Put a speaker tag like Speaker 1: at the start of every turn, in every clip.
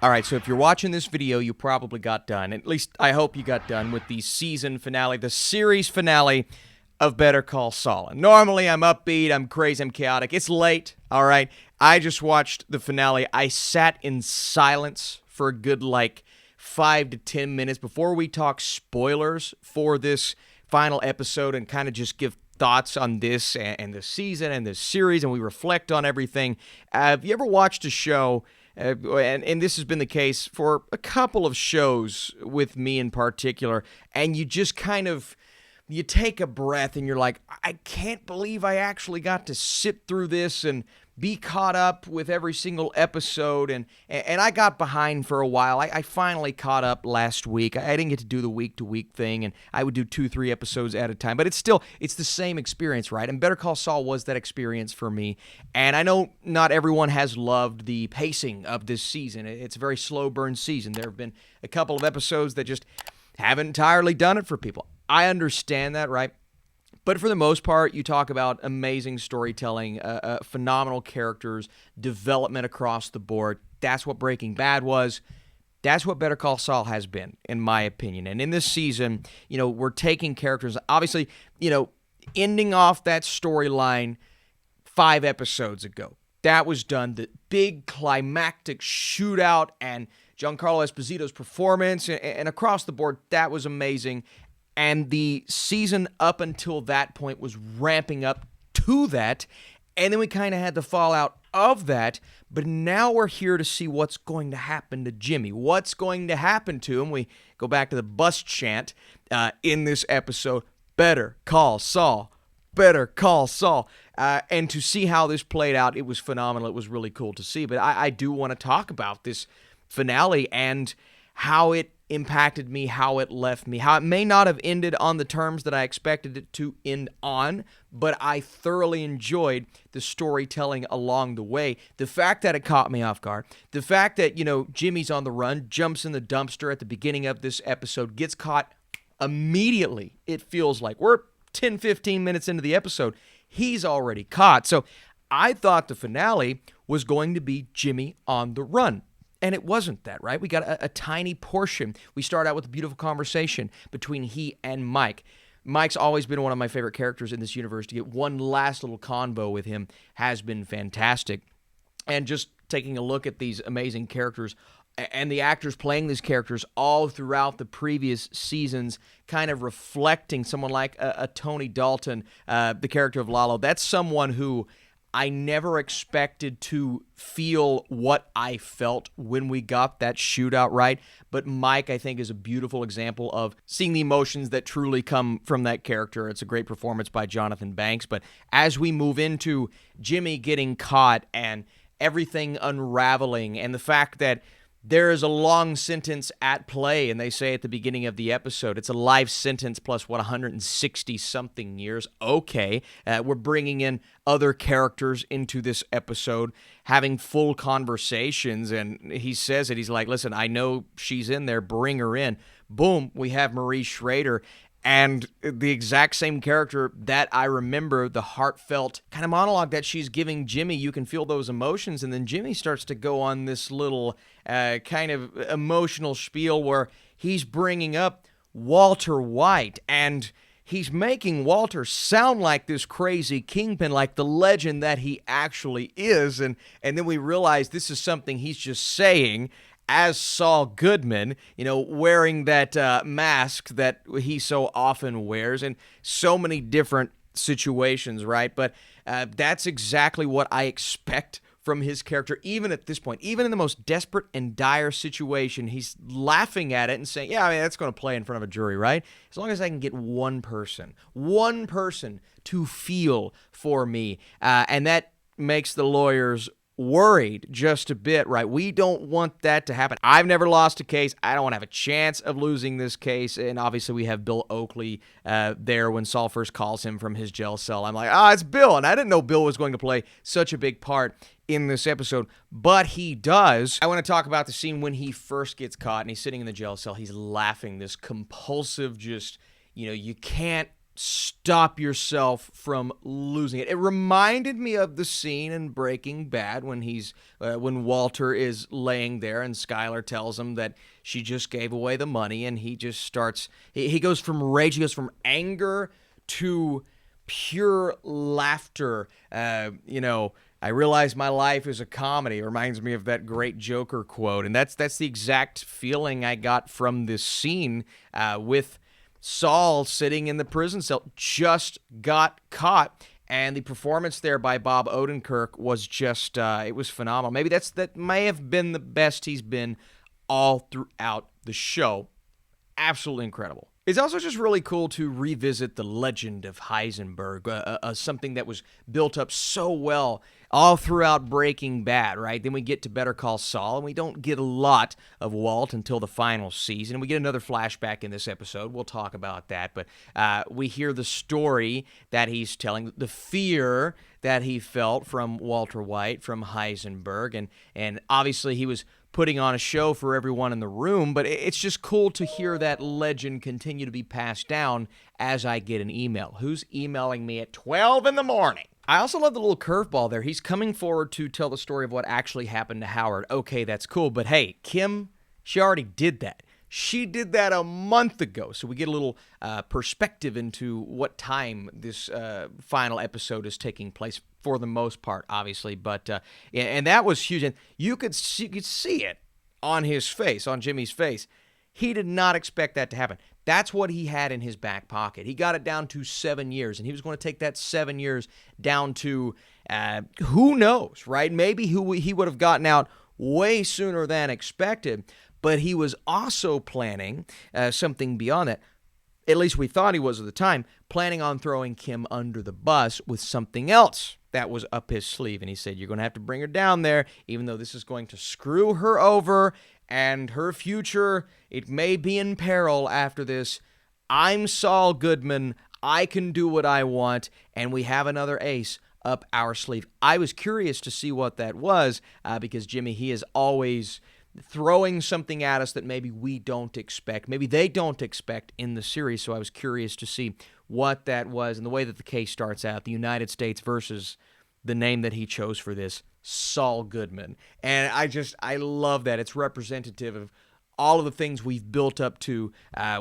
Speaker 1: All right, so if you're watching this video, you probably got done. At least I hope you got done with the season finale, the series finale of Better Call Saul. And normally I'm upbeat, I'm crazy, I'm chaotic. It's late, all right? I just watched the finale. I sat in silence for a good, 5 to 10 minutes before we talk spoilers for this final episode and kind of just give thoughts on this and the season and this series, and we reflect on everything. Have you ever watched a show... and this has been the case for a couple of shows with me in particular, and you just you take a breath and you're like, I can't believe I actually got to sit through this and be caught up with every single episode, and I got behind for a while. I finally caught up last week. I didn't get to do the week-to-week thing, and I would do 2-3 episodes at a time, but it's the same experience, right? And Better Call Saul was that experience for me, and I know not everyone has loved the pacing of this season. It's a very slow burn season. There have been a couple of episodes that just haven't entirely done it for people. I understand that, right? But for the most part, you talk about amazing storytelling, phenomenal characters, development across the board. That's what Breaking Bad was. That's what Better Call Saul has been, in my opinion. And in this season, we're taking characters, obviously, ending off that storyline 5 episodes ago. That was done. The big climactic shootout and Giancarlo Esposito's performance and across the board, that was amazing. And the season up until that point was ramping up to that. And then we kind of had the fallout of that. But now we're here to see what's going to happen to Jimmy. What's going to happen to him? We go back to the bus chant in this episode. Better Call Saul. Better Call Saul. And to see how this played out, it was phenomenal. It was really cool to see. But I do want to talk about this finale and how it impacted me, how it left me, how it may not have ended on the terms that I expected it to end on, but I thoroughly enjoyed the storytelling along the way. The fact that it caught me off guard, the fact that, Jimmy's on the run, jumps in the dumpster at the beginning of this episode, gets caught immediately, it feels like. We're 10, 15 minutes into the episode, he's already caught. So I thought the finale was going to be Jimmy on the run. And it wasn't that, right? We got a tiny portion. We start out with a beautiful conversation between he and Mike. Mike's always been one of my favorite characters in this universe. To get one last little convo with him has been fantastic. And just taking a look at these amazing characters and the actors playing these characters all throughout the previous seasons, kind of reflecting someone like a Tony Dalton, the character of Lalo. That's someone who I never expected to feel what I felt when we got that shootout right. But Mike, I think, is a beautiful example of seeing the emotions that truly come from that character. It's a great performance by Jonathan Banks. But as we move into Jimmy getting caught and everything unraveling and the fact that there is a long sentence at play, and they say at the beginning of the episode, it's a life sentence plus, 160-something years. Okay, we're bringing in other characters into this episode, having full conversations, and he says it. He's like, listen, I know she's in there. Bring her in. Boom, we have Marie Schrader. And the exact same character that I remember, the heartfelt kind of monologue that she's giving Jimmy, you can feel those emotions. And then Jimmy starts to go on this little kind of emotional spiel where he's bringing up Walter White. And he's making Walter sound like this crazy kingpin, like the legend that he actually is. And then we realize this is something he's just saying as Saul Goodman, wearing that mask that he so often wears in so many different situations, right? But that's exactly what I expect from his character, even at this point. Even in the most desperate and dire situation, he's laughing at it and saying, yeah, that's going to play in front of a jury, right? As long as I can get one person to feel for me, and that makes the lawyers worried just a bit, right? We don't want that to happen. I've never lost a case. I don't want to have a chance of losing this case. And obviously we have Bill Oakley there when Saul first calls him from his jail cell. I'm like, it's Bill. And I didn't know Bill was going to play such a big part in this episode, but he does. I want to talk about the scene when he first gets caught and he's sitting in the jail cell. He's laughing, this compulsive, just, you can't stop yourself from losing it. It reminded me of the scene in Breaking Bad when Walter is laying there and Skyler tells him that she just gave away the money, and he just starts, he goes from rage, he goes from anger to pure laughter. I realize my life is a comedy. It reminds me of that great Joker quote, and that's the exact feeling I got from this scene with Saul sitting in the prison cell, just got caught, and the performance there by Bob Odenkirk was just, it was phenomenal. Maybe that may have been the best he's been all throughout the show. Absolutely incredible. It's also just really cool to revisit the legend of Heisenberg, something that was built up so well all throughout Breaking Bad, right? Then we get to Better Call Saul, and we don't get a lot of Walt until the final season. We get another flashback in this episode. We'll talk about that, but we hear the story that he's telling, the fear that he felt from Walter White, from Heisenberg, and obviously he was putting on a show for everyone in the room, but it's just cool to hear that legend continue to be passed down as I get an email. Who's emailing me at 12 in the morning? I also love the little curveball there. He's coming forward to tell the story of what actually happened to Howard. Okay, that's cool, but hey, Kim, she already did that. She did that a month ago, so we get a little perspective into what time this final episode is taking place, for the most part, obviously. But and that was huge, and you could see it on his face, on Jimmy's face. He did not expect that to happen. That's what he had in his back pocket. He got it down to 7 years, and he was going to take that 7 years down to who knows, right? Maybe he would have gotten out way sooner than expected. But he was also planning something beyond that. At least we thought he was at the time, planning on throwing Kim under the bus with something else that was up his sleeve. And he said, you're going to have to bring her down there, even though this is going to screw her over and her future, it may be in peril after this. I'm Saul Goodman. I can do what I want, and we have another ace up our sleeve. I was curious to see what that was because Jimmy, he is always throwing something at us that maybe we don't expect, maybe they don't expect in the series. So I was curious to see what that was, and the way that the case starts out, the United States versus the name that he chose for this, Saul Goodman. And I love that. It's representative of all of the things we've built up to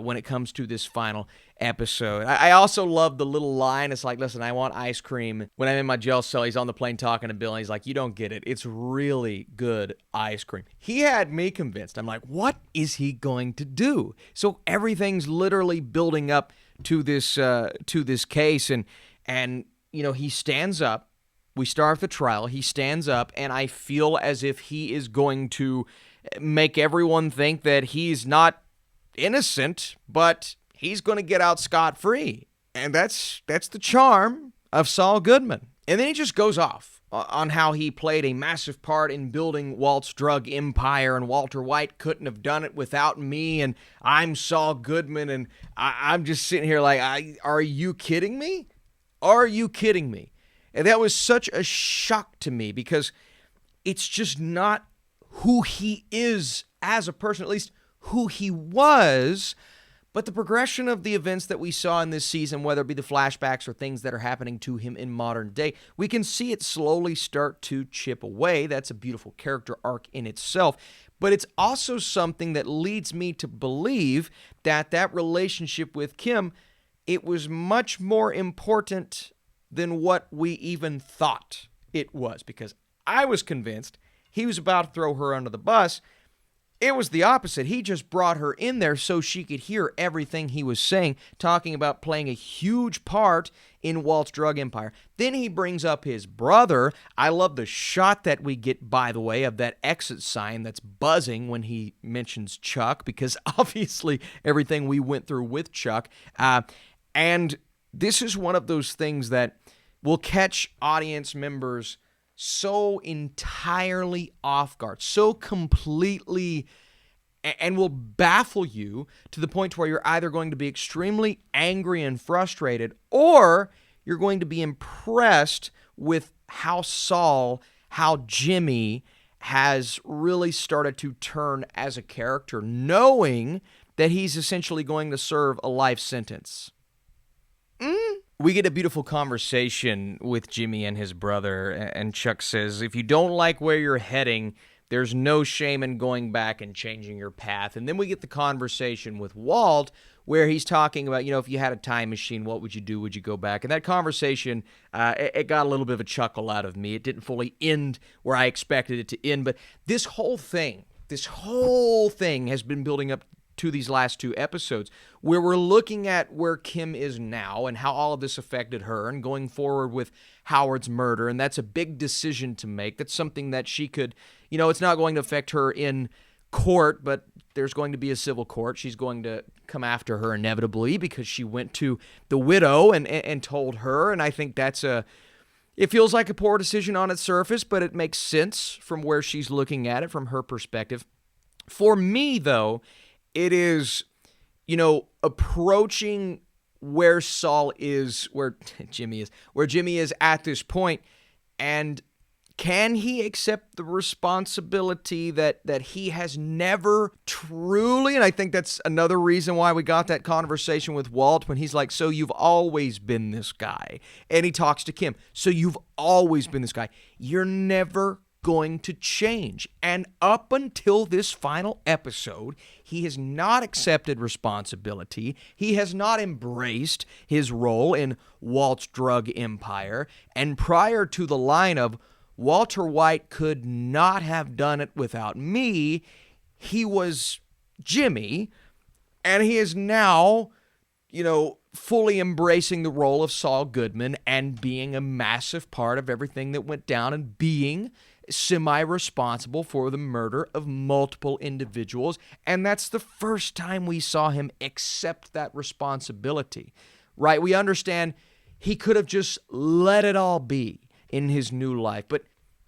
Speaker 1: when it comes to this final episode. I also love the little line. It's like, listen, I want ice cream. When I'm in my jail cell, he's on the plane talking to Bill, and he's like, you don't get it. It's really good ice cream. He had me convinced. I'm like, what is he going to do? So everything's literally building up to this case, and he stands up. We start the trial. He stands up, and I feel as if he is going to make everyone think that he's not innocent, but he's going to get out scot-free. And that's the charm of Saul Goodman. And then he just goes off on how he played a massive part in building Walt's drug empire, and Walter White couldn't have done it without me, and I'm Saul Goodman, and I'm just sitting here like, are you kidding me? Are you kidding me? And that was such a shock to me because it's just not who he is as a person, at least who he was. But the progression of the events that we saw in this season, whether it be the flashbacks or things that are happening to him in modern day, we can see it slowly start to chip away. That's a beautiful character arc in itself. But it's also something that leads me to believe that relationship with Kim, it was much more important than what we even thought it was. Because I was convinced he was about to throw her under the bus. It was the opposite. He just brought her in there so she could hear everything he was saying, talking about playing a huge part in Walt's drug empire. Then he brings up his brother. I love the shot that we get, by the way, of that exit sign that's buzzing when he mentions Chuck, because obviously everything we went through with Chuck. And this is one of those things that will catch audience members so entirely off guard, so completely, and will baffle you to the point where you're either going to be extremely angry and frustrated, or you're going to be impressed with how Jimmy has really started to turn as a character, knowing that he's essentially going to serve a life sentence. We get a beautiful conversation with Jimmy and his brother, and Chuck says, if you don't like where you're heading, there's no shame in going back and changing your path. And then we get the conversation with Walt, where he's talking about, if you had a time machine, what would you do? Would you go back? And that conversation, it got a little bit of a chuckle out of me. It didn't fully end where I expected it to end, but this whole thing has been building up to these last 2 episodes, where we're looking at where Kim is now and how all of this affected her and going forward with Howard's murder. And that's a big decision to make. That's something that she could, it's not going to affect her in court, but there's going to be a civil court. She's going to come after her inevitably because she went to the widow and told her. And I think it feels like a poor decision on its surface, but it makes sense from where she's looking at it from her perspective. For me, though, it is, approaching where Saul is, where Jimmy is at this point, and can he accept the responsibility that he has never truly, and I think that's another reason why we got that conversation with Walt when he's like, so you've always been this guy, and he talks to Kim, so you've always been this guy, you're never going to change. And up until this final episode, he has not accepted responsibility. He has not embraced his role in Walt's drug empire. And prior to the line of Walter White could not have done it without me, he was Jimmy, and he is now, fully embracing the role of Saul Goodman and being a massive part of everything that went down and being semi-responsible for the murder of multiple individuals. And that's the first time we saw him accept that responsibility, right? We understand he could have just let it all be in his new life, but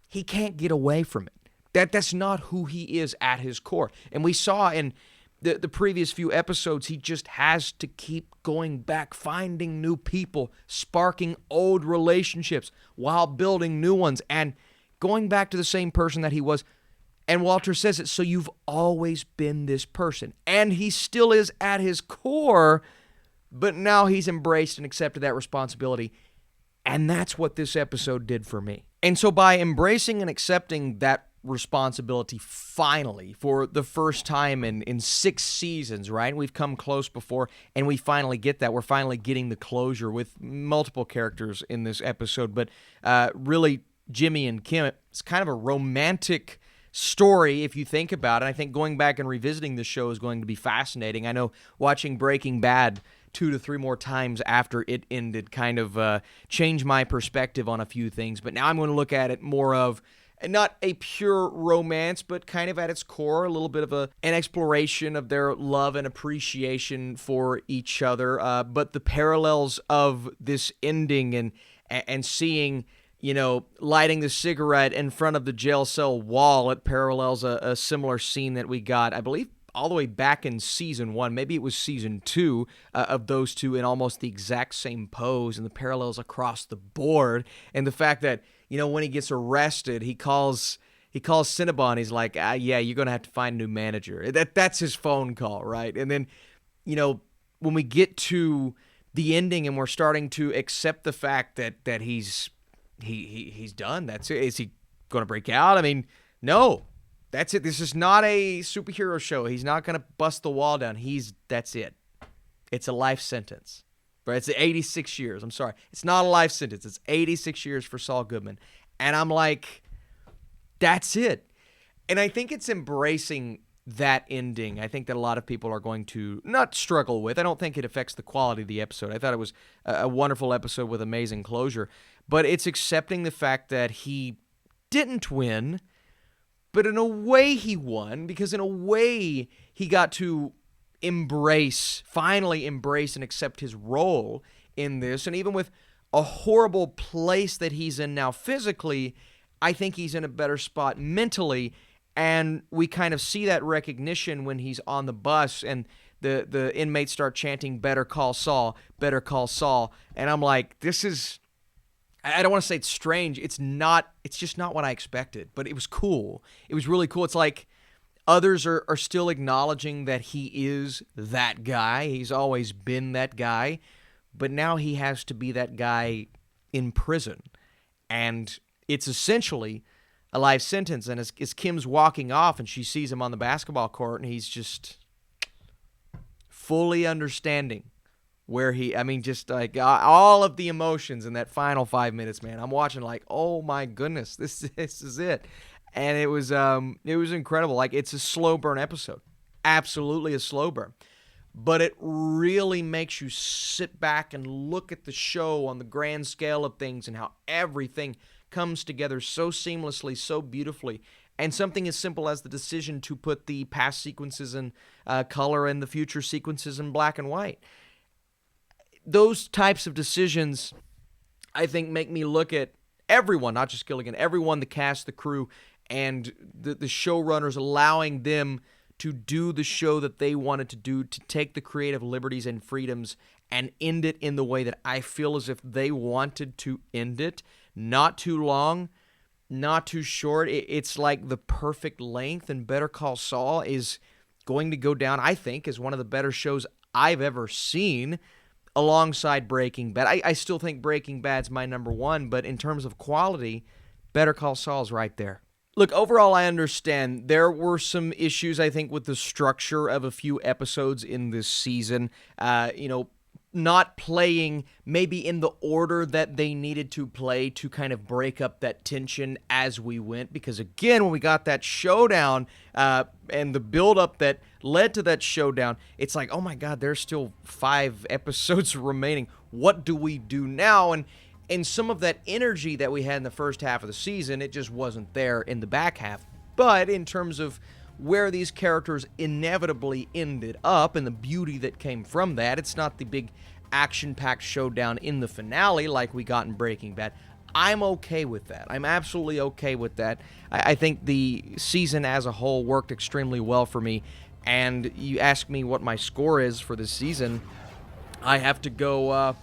Speaker 1: he can't get away from it. That's not who he is at his core. And we saw in the previous few episodes, he just has to keep going back, finding new people, sparking old relationships while building new ones, and going back to the same person that he was. And Walter says it, so you've always been this person. And he still is at his core, but now he's embraced and accepted that responsibility. And that's what this episode did for me. And so by embracing and accepting that responsibility finally for the first time in 6 seasons, right? We've come close before, and we finally get that. We're finally getting the closure with multiple characters in this episode, but really Jimmy and Kim, it's kind of a romantic story if you think about it. I think going back and revisiting the show is going to be fascinating. I know watching Breaking Bad 2 to 3 more times after it ended kind of changed my perspective on a few things, but now I'm going to look at it more of not a pure romance, but kind of at its core, a little bit of an exploration of their love and appreciation for each other. But the parallels of this ending and seeing, lighting the cigarette in front of the jail cell wall, it parallels a similar scene that we got, I believe, all the way back in season 1, maybe it was season 2, of those two in almost the exact same pose, and the parallels across the board, and the fact that, when he gets arrested, he calls Cinnabon, he's like, yeah, you're going to have to find a new manager. That's his phone call, right? And then, when we get to the ending and we're starting to accept the fact that he's done, that's it. Is he going to break out? I mean, no. That's it. This is not a superhero show. He's not going to bust the wall down. That's it. It's a life sentence. But it's 86 years. I'm sorry. It's not a life sentence. It's 86 years for Saul Goodman. And I'm like, that's it. And I think it's embracing that ending. I think that a lot of people are going to not struggle with. I don't think it affects the quality of the episode. I thought it was a wonderful episode with amazing closure. But it's accepting the fact that he didn't win, but in a way he won, because in a way he got to finally embrace and accept his role in this. And even with a horrible place that he's in now physically, I think he's in a better spot mentally. And we kind of see that recognition when he's on the bus and the inmates start chanting, "Better Call Saul, Better Call Saul." And I'm like, this is, I don't want to say it's strange. It's just not what I expected, but it was cool. It was really cool. It's like others are still acknowledging that he is that guy. He's always been that guy, but now he has to be that guy in prison. And it's essentially a life sentence. And as Kim's walking off and she sees him on the basketball court, and he's just fully understanding where just like all of the emotions in that final 5 minutes, man. I'm watching like, oh my goodness, this is it. And it was incredible. Like, it's a slow burn episode. Absolutely a slow burn. But it really makes you sit back and look at the show on the grand scale of things and how everything comes together so seamlessly, so beautifully. And something as simple as the decision to put the past sequences in color and the future sequences in black and white. Those types of decisions, I think, make me look at everyone, not just Gilligan, everyone, the cast, the crew, and the showrunners, allowing them to do the show that they wanted to do, to take the creative liberties and freedoms and end it in the way that I feel as if they wanted to end it. Not too long, not too short. It's like the perfect length, and Better Call Saul is going to go down, I think, as one of the better shows I've ever seen, alongside Breaking Bad. I still think Breaking Bad's my number one, but in terms of quality, Better Call Saul's right there. Look, overall, I understand there were some issues, I think, with the structure of a few episodes in this season. Not playing maybe in the order that they needed to play to kind of break up that tension as we went. Because, again, when we got that showdown and the buildup that led to that showdown, it's like, oh, my God, there's still 5 episodes remaining. What do we do now? And some of that energy that we had in the first half of the season, it just wasn't there in the back half. But in terms of where these characters inevitably ended up and the beauty that came from that, it's not the big action-packed showdown in the finale like we got in Breaking Bad. I'm okay with that. I'm absolutely okay with that. I think the season as a whole worked extremely well for me. And you ask me what my score is for this season, I have to go a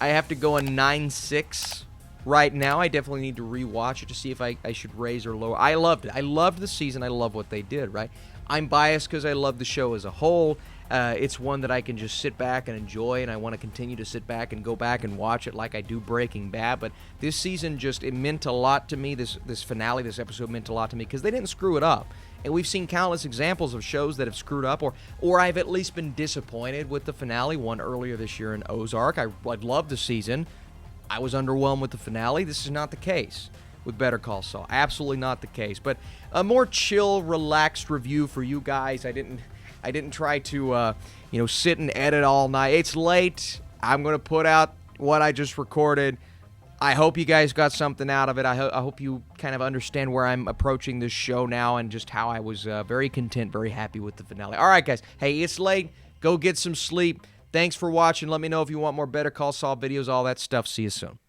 Speaker 1: 9.6 right now. I definitely need to rewatch it to see if I should raise or lower. I loved it. I loved the season. I love what they did, right? I'm biased because I love the show as a whole. It's one that I can just sit back and enjoy, and I want to continue to sit back and go back and watch it like I do Breaking Bad. But this season it meant a lot to me. This finale, this episode meant a lot to me because they didn't screw it up. And we've seen countless examples of shows that have screwed up, or I've at least been disappointed with the finale. One earlier this year in Ozark. I loved the season. I was underwhelmed with the finale. This is not the case with Better Call Saul. Absolutely not the case. But a more chill, relaxed review for you guys. I didn't try to sit and edit all night. It's late. I'm going to put out what I just recorded. I hope you guys got something out of it. I hope you kind of understand where I'm approaching this show now and just how I was very content, very happy with the finale. All right, guys. Hey, it's late. Go get some sleep. Thanks for watching. Let me know if you want more Better Call Saul videos, all that stuff. See you soon.